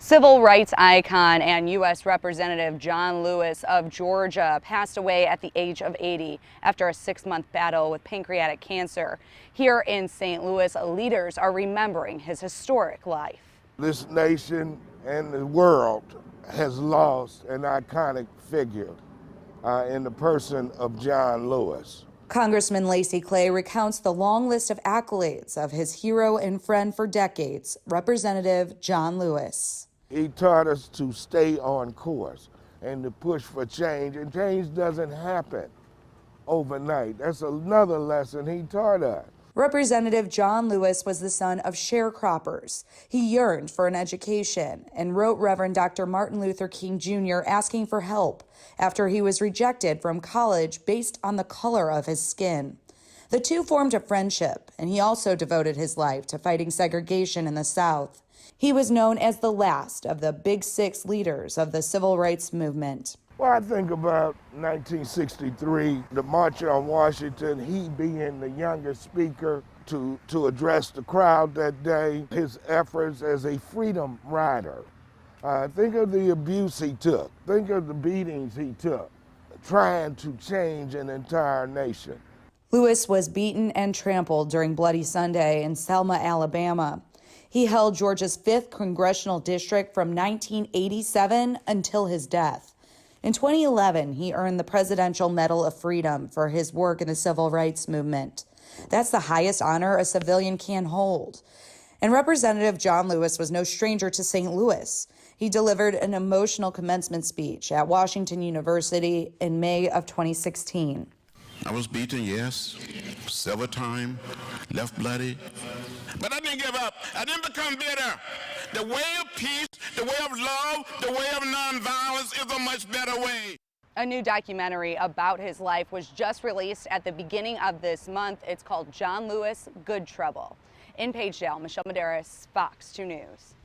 Civil rights icon and U.S. Representative John Lewis of Georgia passed away at the age of 80 after a 6-month battle with pancreatic cancer. Here in St. Louis, leaders are remembering his historic life. This nation and the world has lost an iconic figure in the person of John Lewis. Congressman Lacey Clay recounts the long list of accolades of his hero and friend for decades, Representative John Lewis. He taught us to stay on course and to push for change, and change doesn't happen overnight. That's another lesson he taught us. Representative John Lewis was the son of sharecroppers. He yearned for an education and wrote Reverend Dr. Martin Luther King Jr. asking for help after he was rejected from college based on the color of his skin. The two formed a friendship, and he also devoted his life to fighting segregation in the South. He was known as the last of the Big Six leaders of the civil rights movement. Well, I think about 1963, the March on Washington, he being the youngest speaker to address the crowd that day, his efforts as a freedom rider. Think of the abuse he took. Think of the beatings he took, trying to change an entire nation. Lewis was beaten and trampled during Bloody Sunday in Selma, Alabama. He held Georgia's 5th congressional district from 1987 until his death. In 2011, he earned the Presidential Medal of Freedom for his work in the civil rights movement. That's the highest honor a civilian can hold. And Representative John Lewis was no stranger to St. Louis. He delivered an emotional commencement speech at Washington University in May of 2016. I was beaten, yes, several times, left bloody, but I didn't give up. I didn't become bitter. The way of peace, the way of love, the way of nonviolence is a much better way. A new documentary about his life was just released at the beginning of this month. It's called John Lewis, Good Trouble. In Pagedale, Michelle Medeiros, Fox 2 News.